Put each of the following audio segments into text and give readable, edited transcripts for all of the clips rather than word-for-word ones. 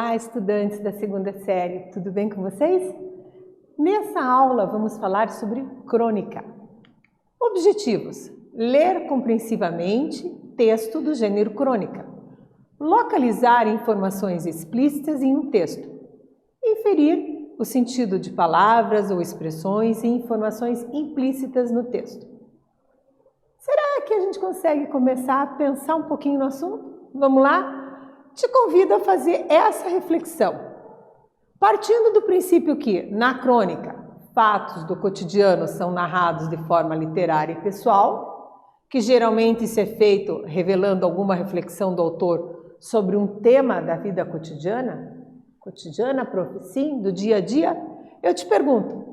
Olá, estudantes da segunda série, tudo bem com vocês? Nessa aula vamos falar sobre crônica. Objetivos: ler compreensivamente texto do gênero crônica, localizar informações explícitas em um texto, inferir o sentido de palavras ou expressões e informações implícitas no texto. Será que a gente consegue começar a pensar um pouquinho no assunto? Vamos lá? Te convido a fazer essa reflexão. Partindo do princípio que, na crônica, fatos do cotidiano são narrados de forma literária e pessoal, que geralmente isso é feito revelando alguma reflexão do autor sobre um tema da vida cotidiana, prof, sim, do dia a dia, eu te pergunto,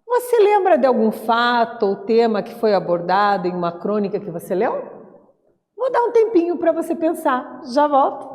você lembra de algum fato ou tema que foi abordado em uma crônica que você leu? Vou dar um tempinho para você pensar, já volto.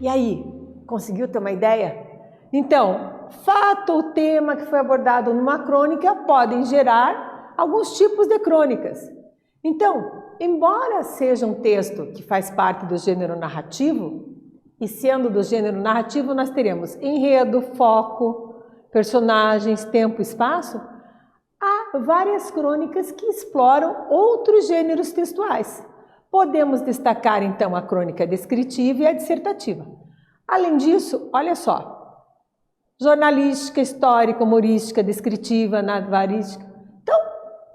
E aí, conseguiu ter uma ideia? Então, fato ou tema que foi abordado numa crônica podem gerar alguns tipos de crônicas. Então, embora seja um texto que faz parte do gênero narrativo, e sendo do gênero narrativo nós teremos enredo, foco, personagens, tempo e espaço, há várias crônicas que exploram outros gêneros textuais. Podemos destacar, então, a crônica descritiva e a dissertativa. Além disso, olha só, jornalística, histórica, humorística, descritiva, navarística. Então,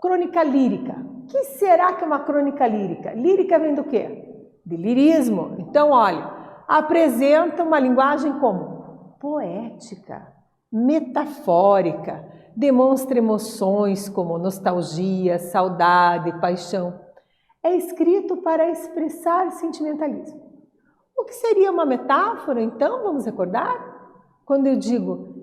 crônica lírica. O que será que é uma crônica lírica? Lírica vem do quê? De lirismo. Então, olha, apresenta uma linguagem como poética, metafórica, demonstra emoções como nostalgia, saudade, paixão. É escrito para expressar sentimentalismo. O que seria uma metáfora, então? Vamos recordar? Quando eu digo,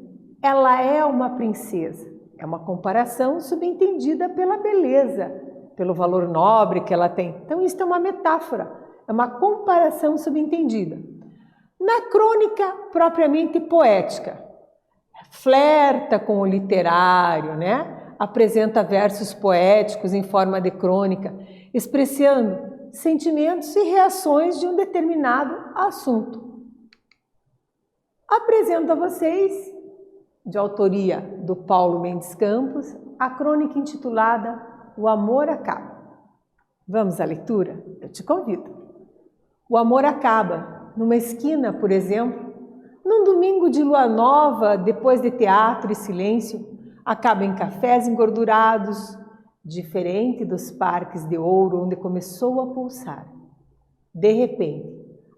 ela é uma princesa, é uma comparação subentendida pela beleza, pelo valor nobre que ela tem. Então, isso é uma metáfora, é uma comparação subentendida. Na crônica propriamente poética, flerta com o literário, né? Apresenta versos poéticos em forma de crônica, expressando sentimentos e reações de um determinado assunto. Apresento a vocês, de autoria do Paulo Mendes Campos, a crônica intitulada O Amor Acaba. Vamos à leitura? Eu te convido. O amor acaba numa esquina, por exemplo, num domingo de lua nova, depois de teatro e silêncio, acaba em cafés engordurados, diferente dos parques de ouro onde começou a pulsar. De repente,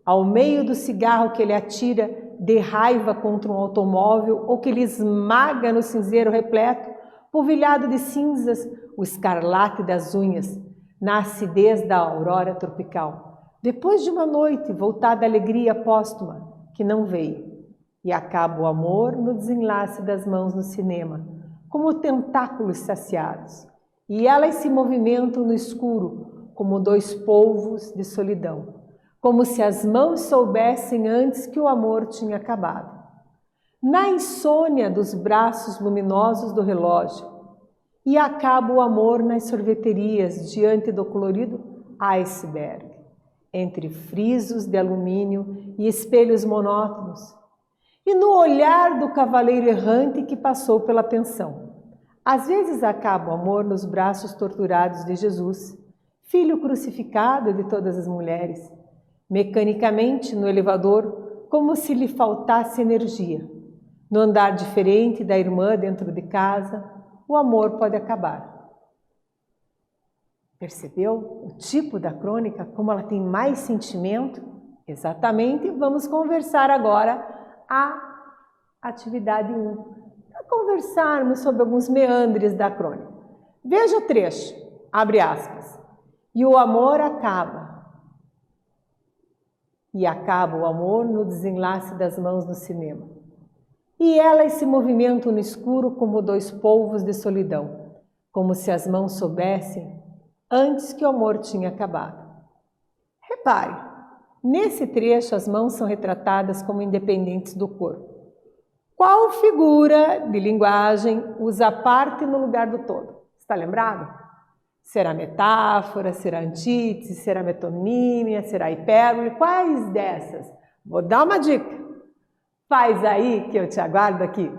ao meio do cigarro que ele atira de raiva contra um automóvel ou que lhe esmaga no cinzeiro repleto, polvilhado de cinzas, o escarlate das unhas, na acidez da aurora tropical, depois de uma noite voltada à alegria póstuma que não veio, e acaba o amor no desenlace das mãos no cinema, como tentáculos saciados, e elas se movimentam no escuro como dois polvos de solidão, como se as mãos soubessem antes que o amor tinha acabado. Na insônia dos braços luminosos do relógio, e acaba o amor nas sorveterias diante do colorido iceberg, entre frisos de alumínio e espelhos monótonos, e no olhar do cavaleiro errante que passou pela pensão. Às vezes acaba o amor nos braços torturados de Jesus, filho crucificado de todas as mulheres, mecanicamente no elevador, como se lhe faltasse energia. No andar diferente da irmã dentro de casa, o amor pode acabar. Percebeu o tipo da crônica, como ela tem mais sentimento? Exatamente, vamos conversar agora a atividade 1. Para conversarmos sobre alguns meandres da crônica. Veja o trecho, abre aspas. E o amor acaba. e acaba o amor no desenlace das mãos no cinema. E elas se movimentam no escuro como dois polvos de solidão, como se as mãos soubessem antes que o amor tinha acabado. Repare, nesse trecho as mãos são retratadas como independentes do corpo. Qual figura de linguagem usa a parte no lugar do todo? Está lembrado? Será metáfora, será antítese, será metonímia, será hipérbole? Quais dessas? Vou dar uma dica. Faz aí que eu te aguardo aqui.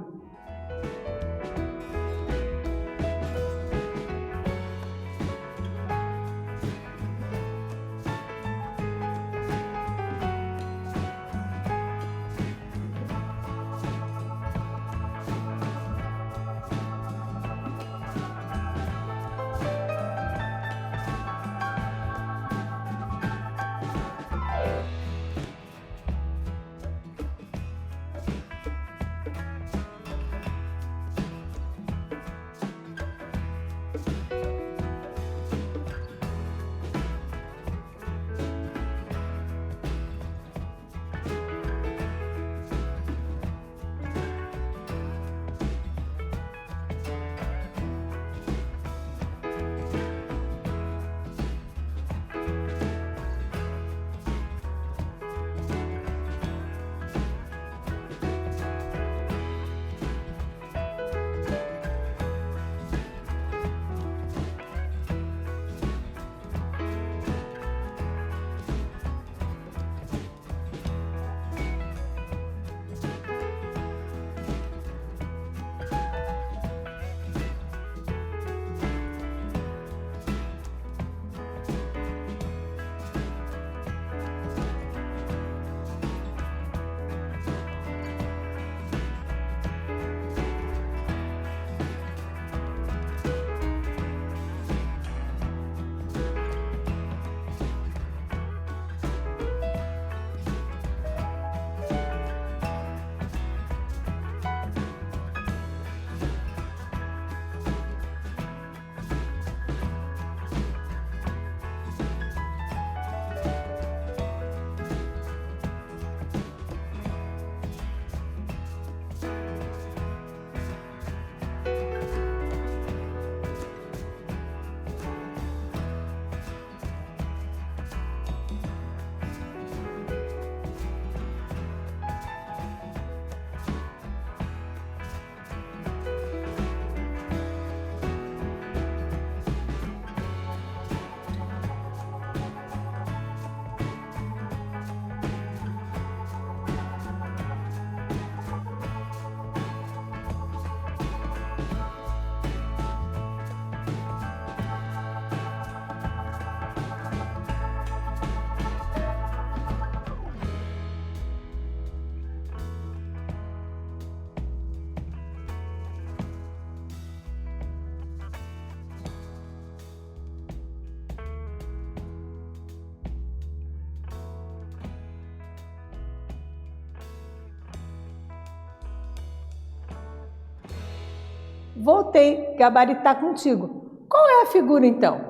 Voltei, gabaritar contigo. Qual é a figura então?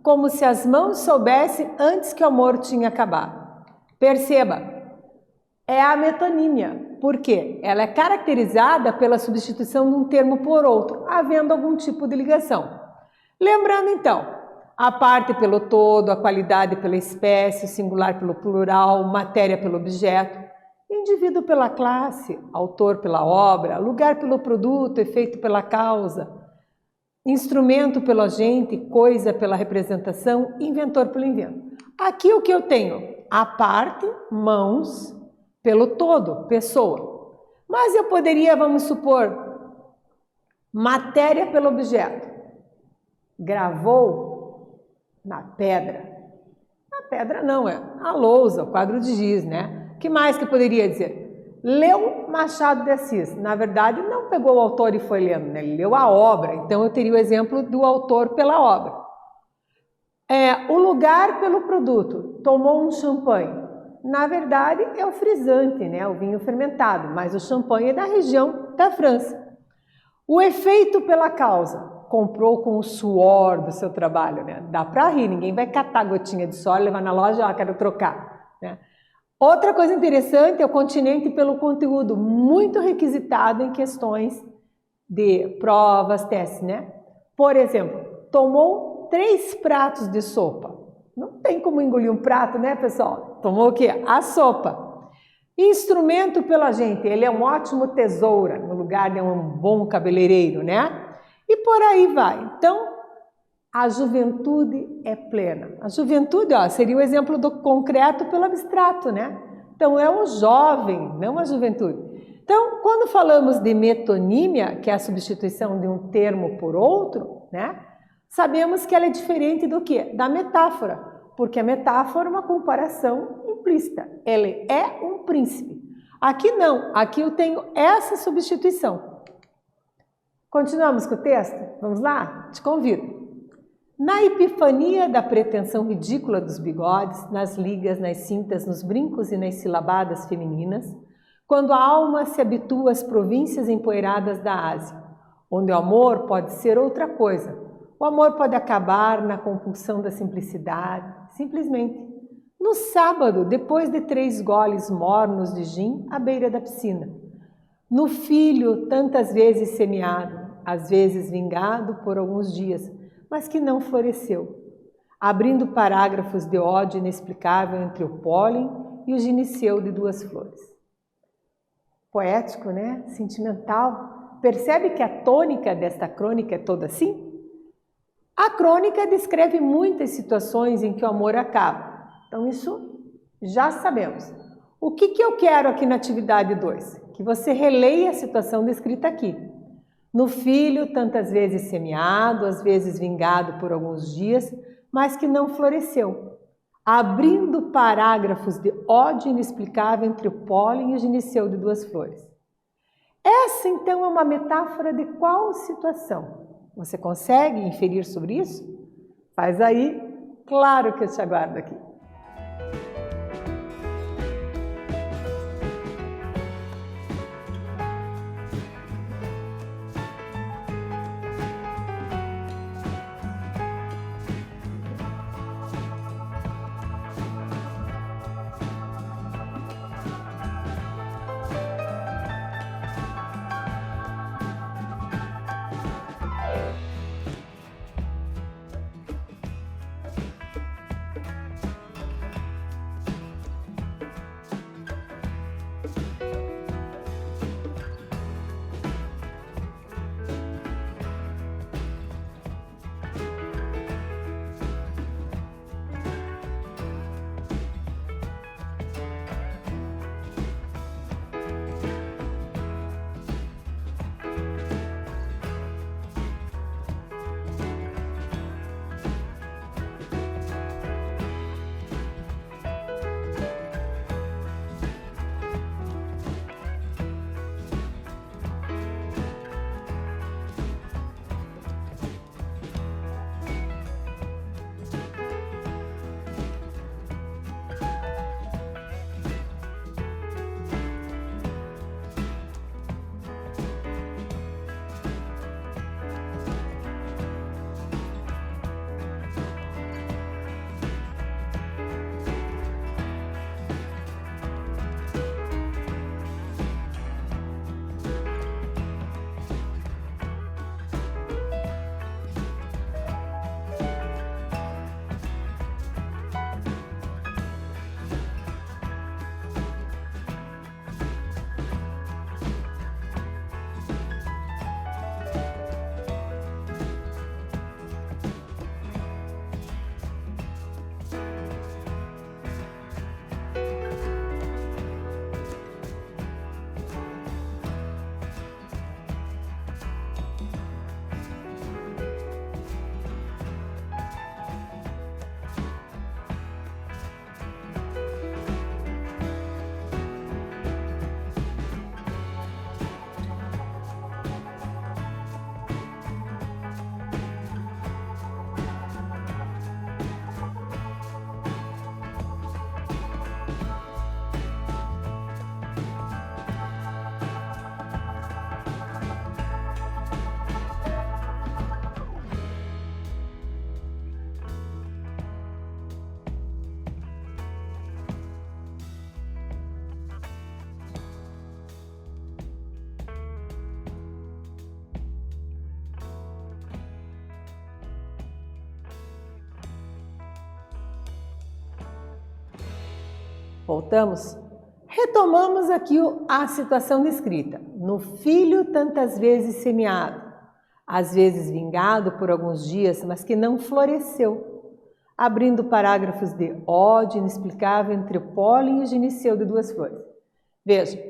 Como se as mãos soubessem antes que o amor tinha acabado. Perceba, é a metonímia. Por quê? Ela é caracterizada pela substituição de um termo por outro, havendo algum tipo de ligação. Lembrando então, a parte pelo todo, a qualidade pela espécie, o singular pelo plural, matéria pelo objeto, indivíduo pela classe, autor pela obra, lugar pelo produto, efeito pela causa, instrumento pelo agente, coisa pela representação, inventor pelo invento. Aqui o que eu tenho? A parte, mãos, pelo todo, pessoa. Mas eu poderia, vamos supor, matéria pelo objeto. Gravou na pedra. Na pedra não, é a lousa, o quadro de giz, né? O que mais que eu poderia dizer? Leu Machado de Assis. Na verdade, não pegou o autor e foi lendo, né? Ele leu a obra. Então, eu teria o exemplo do autor pela obra. O lugar pelo produto. Tomou um champanhe. Na verdade, é o frisante, né? O vinho fermentado. Mas o champanhe é da região da França. O efeito pela causa. Comprou com o suor do seu trabalho, né? Dá para rir. Ninguém vai catar gotinha de suor, levar na loja, quero trocar, né? Outra coisa interessante é o continente pelo conteúdo muito requisitado em questões de provas, testes, né? Por exemplo, tomou 3 pratos de sopa. Não tem como engolir um prato, né, pessoal? Tomou o quê? A sopa. Instrumento pela gente, ele é um ótimo tesoura no lugar de um bom cabeleireiro, né? E por aí vai. Então, a juventude é plena. A juventude, ó, seria o exemplo do concreto pelo abstrato, né? Então, é o jovem, não a juventude. Então, quando falamos de metonímia, que é a substituição de um termo por outro, né? Sabemos que ela é diferente do quê? Da metáfora, porque a metáfora é uma comparação implícita. Ele é um príncipe. Aqui não, aqui eu tenho essa substituição. Continuamos com o texto? Vamos lá? Te convido. Na epifania da pretensão ridícula dos bigodes, nas ligas, nas cintas, nos brincos e nas silabadas femininas, quando a alma se habitua às províncias empoeiradas da Ásia, onde o amor pode ser outra coisa. O amor pode acabar na compulsão da simplicidade, simplesmente. No sábado, depois de 3 goles mornos de gin à beira da piscina. No filho, tantas vezes semeado, às vezes vingado por alguns dias, mas que não floresceu, abrindo parágrafos de ódio inexplicável entre o pólen e o gineceu de 2 flores. Poético, né? Sentimental. Percebe que a tônica desta crônica é toda assim? A crônica descreve muitas situações em que o amor acaba. Então, isso já sabemos. O que eu quero aqui na atividade 2? Que você releia a situação descrita aqui. No filho, tantas vezes semeado, às vezes vingado por alguns dias, mas que não floresceu, abrindo parágrafos de ódio inexplicável entre o pólen e o gineceu de 2 flores. Essa, então, é uma metáfora de qual situação? Você consegue inferir sobre isso? Faz aí, claro que eu te aguardo aqui. Voltamos? Retomamos aqui a situação descrita. No filho tantas vezes semeado, às vezes vingado por alguns dias, mas que não floresceu, abrindo parágrafos de ódio inexplicável entre o pólen e o gineceu de duas flores. Veja,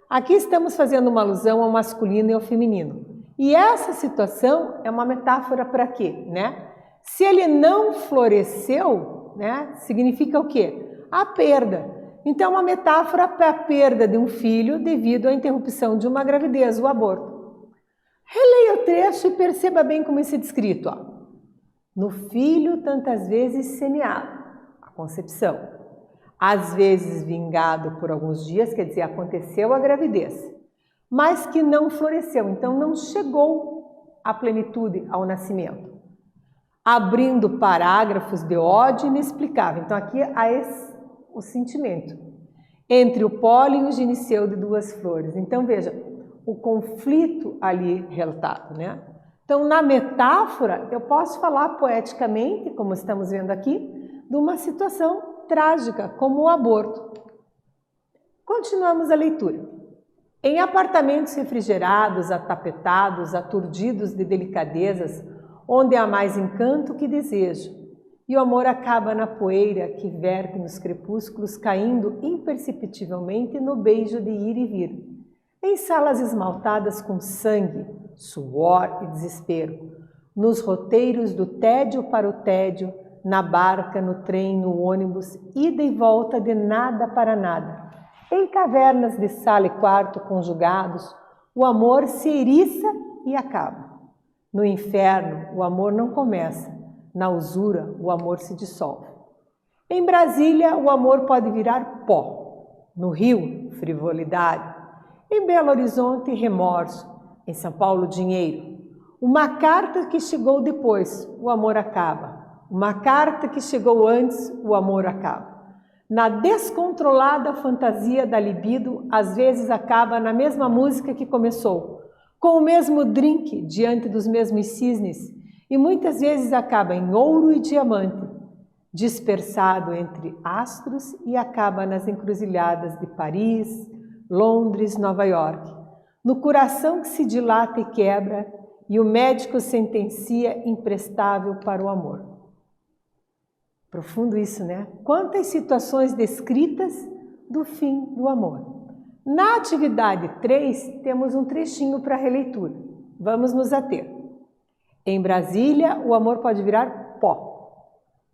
aqui estamos fazendo uma alusão ao masculino e ao feminino. E essa situação é uma metáfora para quê, né? Se ele não floresceu, né, significa o quê? A perda. Então, é uma metáfora para a perda de um filho devido à interrupção de uma gravidez, o aborto. Releia o trecho e perceba bem como isso é descrito. Ó. No filho, tantas vezes semeado, a concepção. Às vezes vingado por alguns dias, quer dizer, aconteceu a gravidez, mas que não floresceu, então não chegou à plenitude, ao nascimento. Abrindo parágrafos de ódio inexplicável. Então, aqui há o sentimento entre o pólen e o gineceu de duas flores. Então, veja, o conflito ali relatado, né? Então, na metáfora, eu posso falar poeticamente, como estamos vendo aqui, de uma situação trágica, como o aborto. Continuamos a leitura. Em apartamentos refrigerados, atapetados, aturdidos de delicadezas, onde há mais encanto que desejo, e o amor acaba na poeira que verte nos crepúsculos, caindo imperceptivelmente no beijo de ir e vir. Em salas esmaltadas com sangue, suor e desespero, nos roteiros do tédio para o tédio, na barca, no trem, no ônibus, ida e volta de nada para nada. Em cavernas de sala e quarto conjugados, o amor se eriça e acaba. No inferno, o amor não começa. Na usura, o amor se dissolve. Em Brasília, o amor pode virar pó. No Rio, frivolidade. Em Belo Horizonte, remorso. Em São Paulo, dinheiro. Uma carta que chegou depois, o amor acaba. Uma carta que chegou antes, o amor acaba. Na descontrolada fantasia da libido, às vezes acaba na mesma música que começou, com o mesmo drink diante dos mesmos cisnes, e muitas vezes acaba em ouro e diamante, dispersado entre astros e acaba nas encruzilhadas de Paris, Londres, Nova York, no coração que se dilata e quebra, e o médico sentencia imprestável para o amor. Profundo isso, né? Quantas situações descritas do fim do amor. Na atividade 3, temos um trechinho para releitura. Vamos nos ater. Em Brasília, o amor pode virar pó.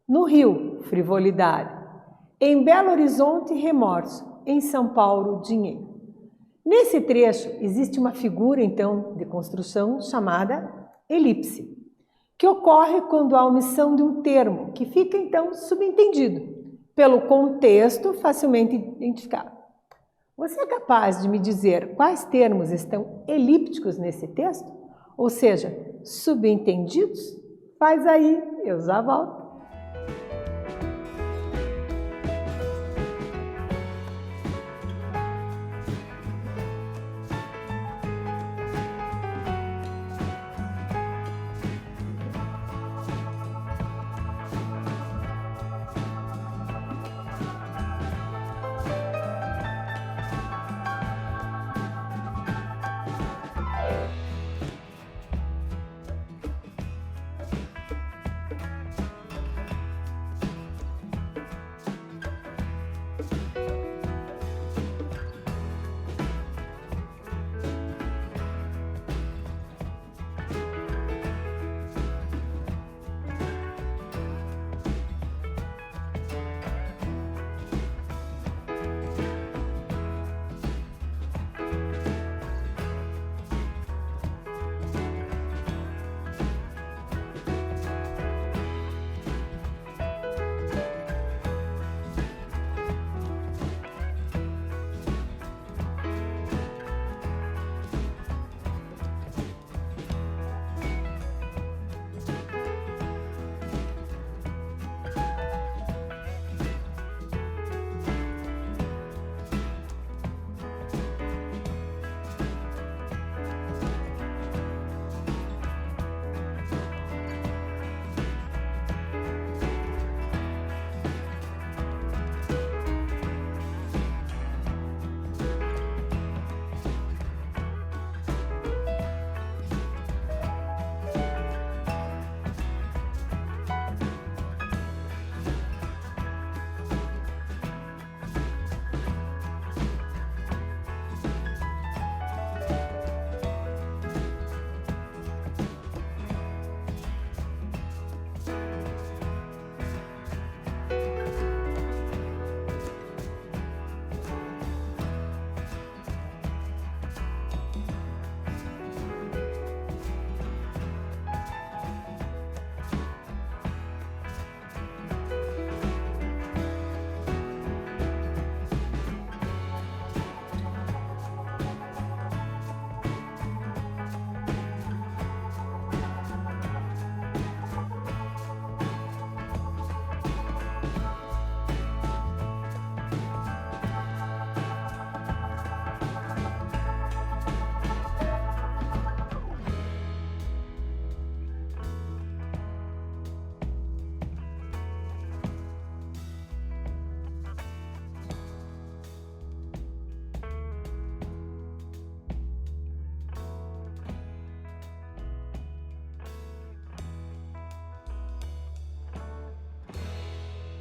No Rio, frivolidade. Em Belo Horizonte, remorso. Em São Paulo, dinheiro. Nesse trecho, existe uma figura, então, de construção chamada elipse, que ocorre quando há omissão de um termo, que fica, então, subentendido, pelo contexto facilmente identificado. Você é capaz de me dizer quais termos estão elípticos nesse texto? Ou seja, subentendidos? Faz aí, eu já volto.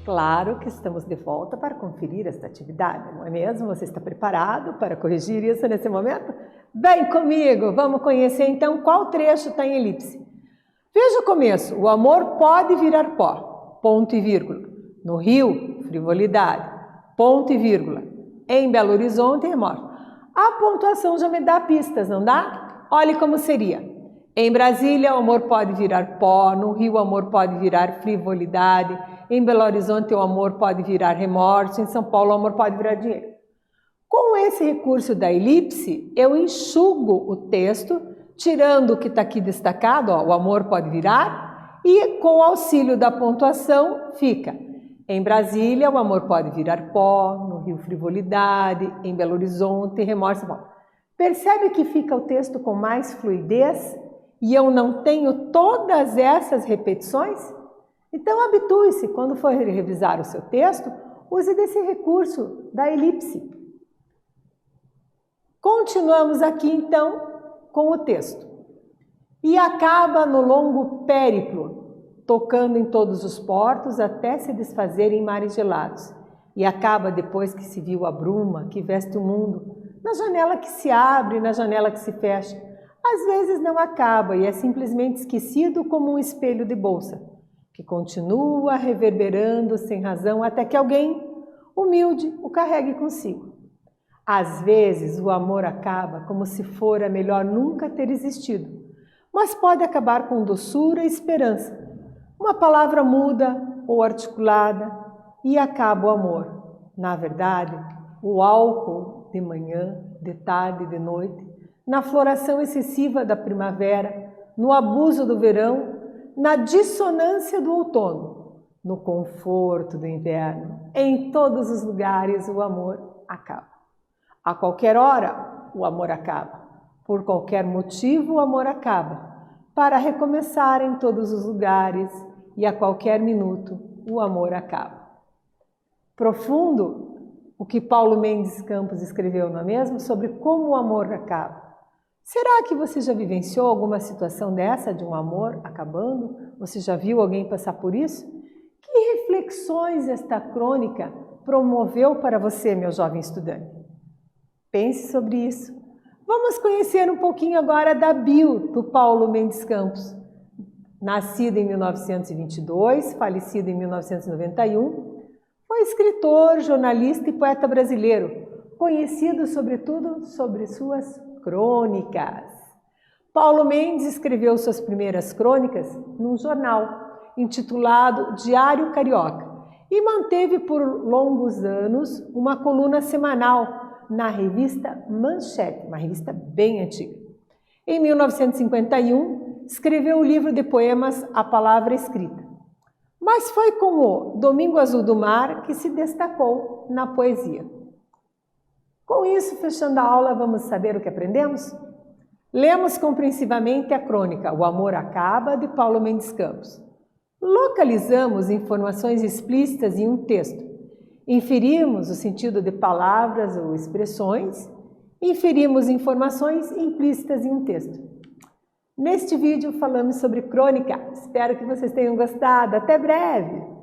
Claro que estamos de volta para conferir esta atividade, não é mesmo? Você está preparado para corrigir isso nesse momento? Vem comigo, vamos conhecer então qual trecho está em elipse. Veja o começo, o amor pode virar pó, ponto e vírgula. No Rio, frivolidade, ponto e vírgula. Em Belo Horizonte, remorso. A pontuação já me dá pistas, não dá? Olhe como seria. Em Brasília, o amor pode virar pó, no Rio, o amor pode virar frivolidade, em Belo Horizonte, o amor pode virar remorso, em São Paulo, o amor pode virar dinheiro. Com esse recurso da elipse, eu enxugo o texto, tirando o que está aqui destacado, ó, o amor pode virar, e com o auxílio da pontuação, fica. Em Brasília, o amor pode virar pó, no Rio, frivolidade, em Belo Horizonte, remorso. Bom, percebe que fica o texto com mais fluidez? E eu não tenho todas essas repetições? Então, habitue-se, quando for revisar o seu texto, use desse recurso da elipse. Continuamos aqui, então, com o texto. E acaba no longo périplo, tocando em todos os portos até se desfazer em mares gelados. E acaba depois que se viu a bruma que veste o mundo, na janela que se abre, na janela que se fecha. Às vezes não acaba e é simplesmente esquecido como um espelho de bolsa, que continua reverberando sem razão até que alguém, humilde, o carregue consigo. Às vezes o amor acaba como se fora melhor nunca ter existido, mas pode acabar com doçura e esperança. Uma palavra muda ou articulada e acaba o amor. Na verdade, o álcool de manhã, de tarde e de noite, na floração excessiva da primavera, no abuso do verão, na dissonância do outono, no conforto do inverno. Em todos os lugares o amor acaba. A qualquer hora o amor acaba. Por qualquer motivo o amor acaba. Para recomeçar em todos os lugares e a qualquer minuto o amor acaba. Profundo o que Paulo Mendes Campos escreveu, não é mesmo? Sobre como o amor acaba. Será que você já vivenciou alguma situação dessa, de um amor acabando? Você já viu alguém passar por isso? Que reflexões esta crônica promoveu para você, meu jovem estudante? Pense sobre isso. Vamos conhecer um pouquinho agora da bio do Paulo Mendes Campos. Nascido em 1922, falecido em 1991, foi escritor, jornalista e poeta brasileiro, conhecido sobretudo sobre suas crônicas. Paulo Mendes escreveu suas primeiras crônicas num jornal intitulado Diário Carioca e manteve por longos anos uma coluna semanal na revista Manchete, uma revista bem antiga. Em 1951, escreveu o livro de poemas A Palavra Escrita. Mas foi com o Domingo Azul do Mar que se destacou na poesia. Com isso, fechando a aula, vamos saber o que aprendemos? Lemos compreensivamente a crônica O Amor Acaba, de Paulo Mendes Campos. Localizamos informações explícitas em um texto. Inferimos o sentido de palavras ou expressões. Inferimos informações implícitas em um texto. Neste vídeo falamos sobre crônica. Espero que vocês tenham gostado. Até breve!